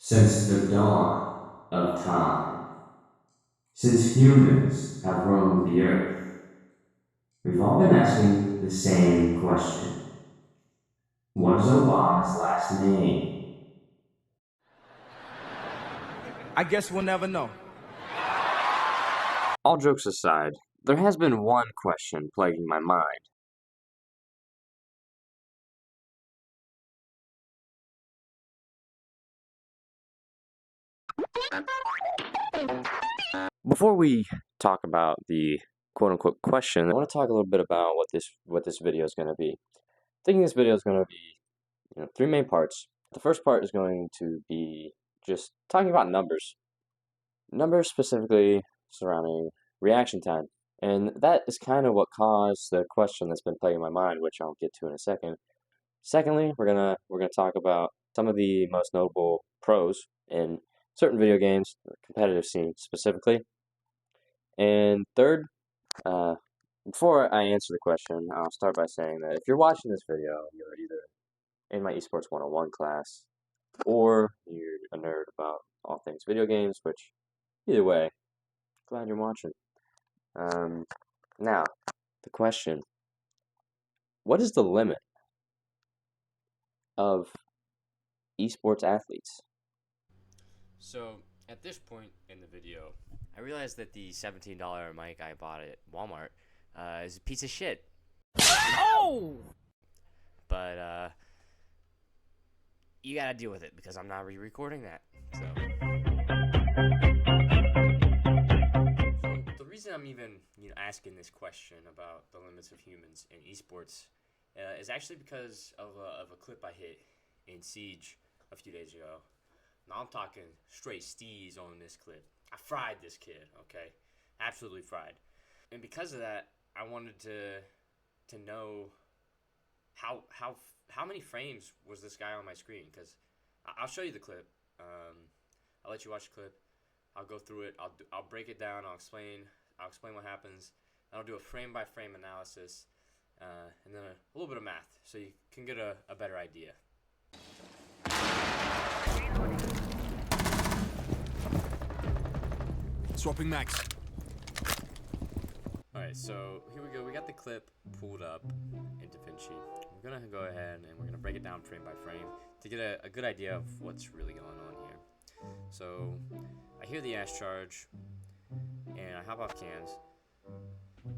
Since the dawn of time, since humans have roamed the earth, we've all been asking the same question. What is Obama's last name? I guess we'll never know. All jokes aside, there has been one question plaguing my mind. Before we talk about the quote-unquote question, I want to talk a little bit about what this video is going to be. Thinking this video is going to be, three main parts. The first part is going to be just talking about numbers. Numbers specifically surrounding reaction time. And that is kind of what caused the question that's been plaguing my mind, which I'll get to in a second. Secondly, we're gonna talk about some of the most notable pros in certain video games, the competitive scene specifically. And third, before I answer the question, I'll start by saying that if you're watching this video, you're either in my Esports 101 class, or you're a nerd about all things video games, which, either way, glad you're watching. Now, the question, what is the limit of esports athletes? So, at this point in the video, I realized that the $17 mic I bought at Walmart is a piece of shit. Oh! But, you gotta deal with it because I'm not re-recording that. So the reason I'm even asking this question about the limits of humans in esports is actually because of a clip I hit in Siege a few days ago. Now I'm talking straight steez on this clip. I fried this kid, okay? Absolutely fried. And because of that, I wanted to know how many frames was this guy on my screen? Because I'll show you the clip. I'll let you watch the clip. I'll go through it. I'll break it down. I'll explain what happens. And I'll do a frame by frame analysis, and then a little bit of math, so you can get a better idea. Swapping max. Alright, so here we go. We got the clip pulled up in DaVinci. We're going to go ahead and we're going to break it down frame by frame to get a good idea of what's really going on here. So I hear the ash charge and I hop off cans.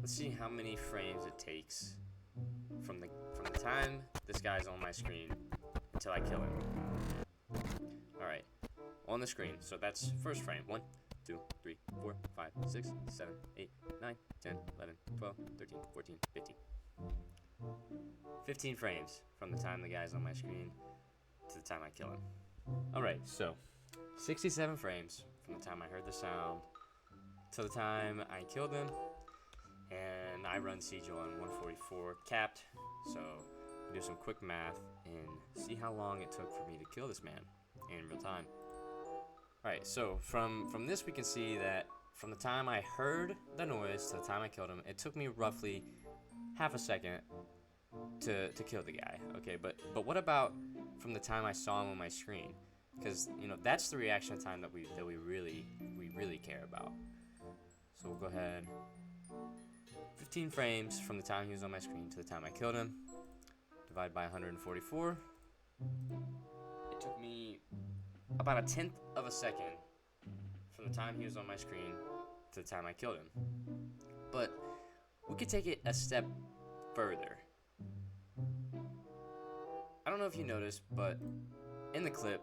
Let's see how many frames it takes from the time this guy's on my screen until I kill him. Alright, on the screen. So that's first frame. 1, 2, 3, 4, 5, 6, 7, 8, 9, 10, 11, 12, 13, 14, 15. 15 frames from the time the guy's on my screen to the time I kill him. Alright, so 67 frames from the time I heard the sound to the time I killed him, and I run Siege on 144 capped, so do some quick math and see how long it took for me to kill this man in real time. Alright, so from this we can see that from the time I heard the noise to the time I killed him, it took me roughly half a second to kill the guy. Okay, but what about from the time I saw him on my screen? Because that's the reaction time that we really care about. So we'll go ahead. 15 frames from the time he was on my screen to the time I killed him. Divide by 144. It took me about a tenth of a second from the time he was on my screen to the time I killed him. But we could take it a step further. I don't know if you noticed, but in the clip,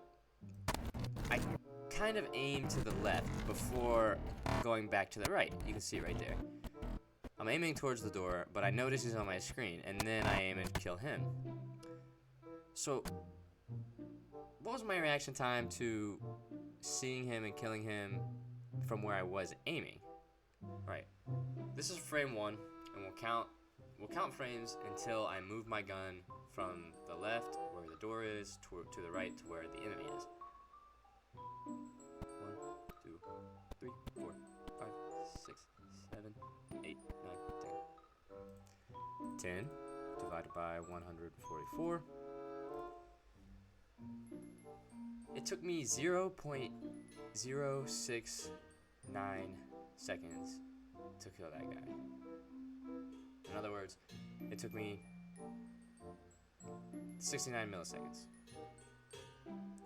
I kind of aim to the left before going back to the right. You can see right there. I'm aiming towards the door, but I notice he's on my screen, and then I aim and kill him. So what was my reaction time to seeing him and killing him from where I was aiming? Right. This is frame 1, and we'll count frames until I move my gun from the left where the door is to the right to where the enemy is. 1, 2, 3, 4, 5, 6, 7, 8, 9, 10. 10 divided by 144. it took me 0.069 seconds to kill that guy. In other words, it took me 69 milliseconds.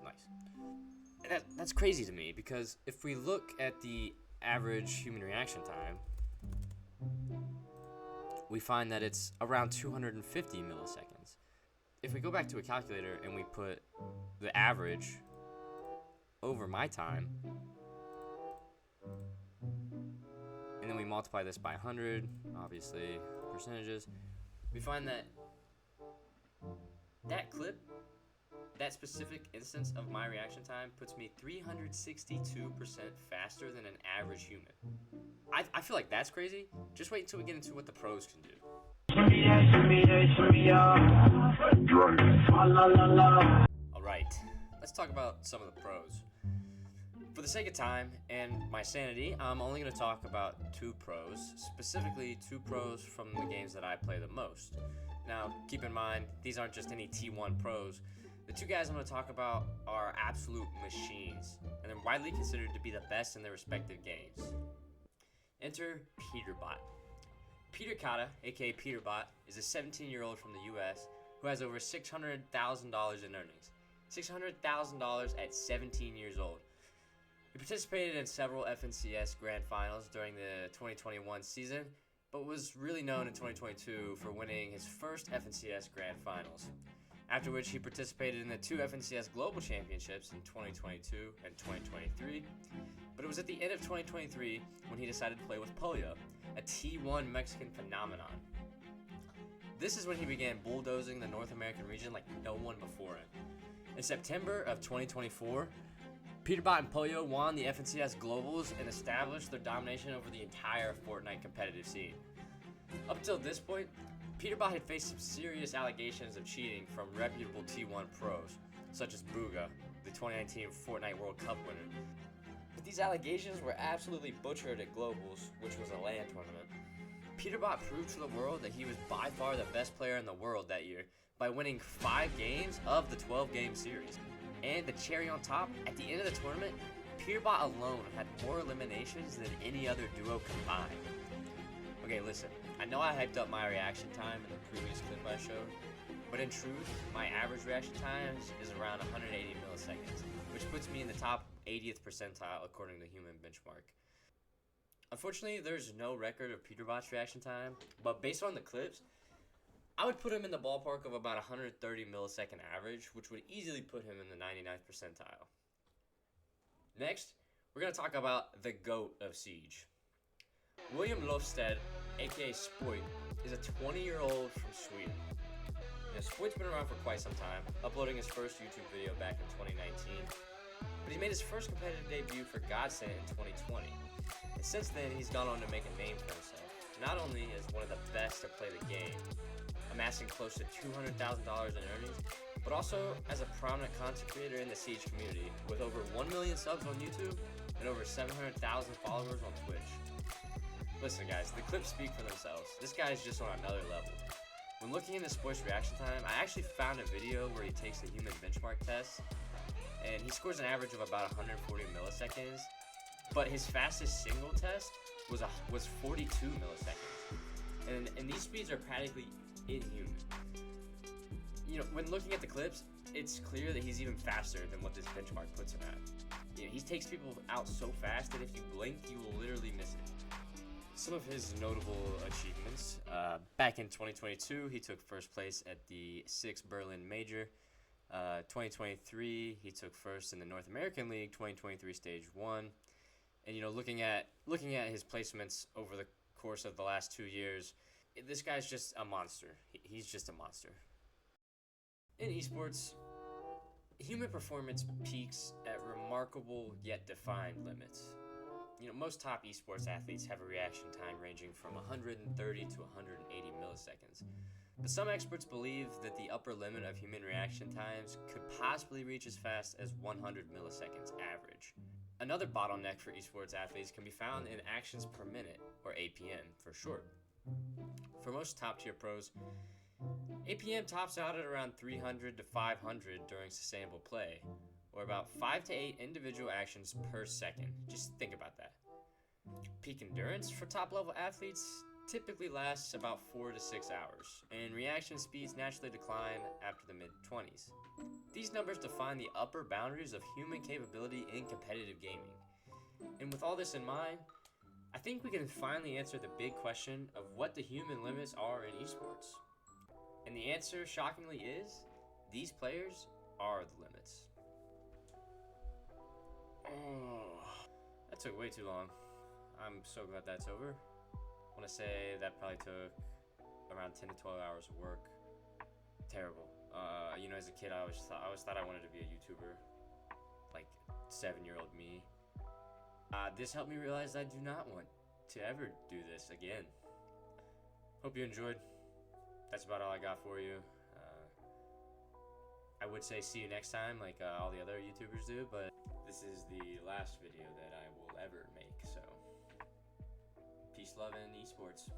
Nice. And that's crazy to me, because if we look at the average human reaction time, we find that it's around 250 milliseconds. If we go back to a calculator and we put the average over my time, and then we multiply this by 100, obviously percentages, we find that that clip, that specific instance of my reaction time, puts me 362% faster than an average human. I feel like that's crazy. Just wait until we get into what the pros can do. Alright, let's talk about some of the pros. For the sake of time and my sanity, I'm only going to talk about 2 pros, specifically 2 pros from the games that I play the most. Now, keep in mind, these aren't just any T1 pros. The 2 guys I'm going to talk about are absolute machines, and they're widely considered to be the best in their respective games. Enter Peterbot. Peter Kata, aka Peterbot, is a 17-year-old from the US who has over $600,000 in earnings. $600,000 at 17 years old. He participated in several FNCS Grand Finals during the 2021 season, but was really known in 2022 for winning his first FNCS Grand Finals. After which he participated in the 2 FNCS Global Championships in 2022 and 2023, but it was at the end of 2023 when he decided to play with Pollo, a T1 Mexican phenomenon. This is when he began bulldozing the North American region like no one before him. In September of 2024, Peterbot and Pollo won the FNCS Globals and established their domination over the entire Fortnite competitive scene. Up until this point, Peterbot had faced some serious allegations of cheating from reputable T1 pros, such as Booga, the 2019 Fortnite World Cup winner. But these allegations were absolutely butchered at Globals, which was a LAN tournament. Peterbot proved to the world that he was by far the best player in the world that year by winning 5 games of the 12-game series. And the cherry on top, at the end of the tournament, Peterbot alone had more eliminations than any other duo combined. Okay, listen, I know I hyped up my reaction time in the previous clip I showed, but in truth, my average reaction time is around 180 milliseconds, which puts me in the top 80th percentile according to Human Benchmark. Unfortunately, there's no record of Peterbot's reaction time, but based on the clips, I would put him in the ballpark of about 130 millisecond average, which would easily put him in the 99th percentile. Next, we're going to talk about the GOAT of Siege. William Lofsted, aka Spoit, is a 20-year-old from Sweden. Spoit's been around for quite some time, uploading his first YouTube video back in 2019, but he made his first competitive debut for Godsent in 2020. And since then, he's gone on to make a name for himself, not only as one of the best to play the game, amassing close to $200,000 in earnings, but also as a prominent content creator in the Siege community, with over 1 million subs on YouTube and over 700,000 followers on Twitch. Listen guys, the clips speak for themselves. This guy is just on another level. When looking into Spoit's reaction time, I actually found a video where he takes the Human Benchmark test, and he scores an average of about 140 milliseconds, but his fastest single test was 42 milliseconds. And these speeds are practically inhuman. You know, when looking at the clips, it's clear that he's even faster than what this benchmark puts him at. You know, he takes people out so fast that if you blink, you will literally miss it. Some of his notable achievements. Back in 2022, he took first place at the 6th Berlin Major. 2023, he took first in the North American League 2023 Stage 1. And you know, looking at his placements over the course of the last 2 years, this guy's just a monster. He's just a monster. In esports, human performance peaks at remarkable yet defined limits. You know, most top esports athletes have a reaction time ranging from 130 to 180 milliseconds. But some experts believe that the upper limit of human reaction times could possibly reach as fast as 100 milliseconds average. Another bottleneck for esports athletes can be found in actions per minute, or APM for short. For most top-tier pros, APM tops out at around 300 to 500 during sustainable play, or about 5 to 8 individual actions per second. Just think about that. Peak endurance for top level athletes typically lasts about 4 to 6 hours, and reaction speeds naturally decline after the mid-20s. These numbers define the upper boundaries of human capability in competitive gaming. And with all this in mind, I think we can finally answer the big question of what the human limits are in esports. And the answer, shockingly, is these players are the limits. Oh, that took way too long. I'm so glad that's over. I want to say that probably took around 10 to 12 hours of work. Terrible. As a kid, I always thought I wanted to be a YouTuber, like 7-year-old me. This helped me realize I do not want to ever do this again. Hope you enjoyed. That's about all I got for you. I would say see you next time, like all the other YouTubers do, but this is the last video that I will ever make, so peace, love, and esports.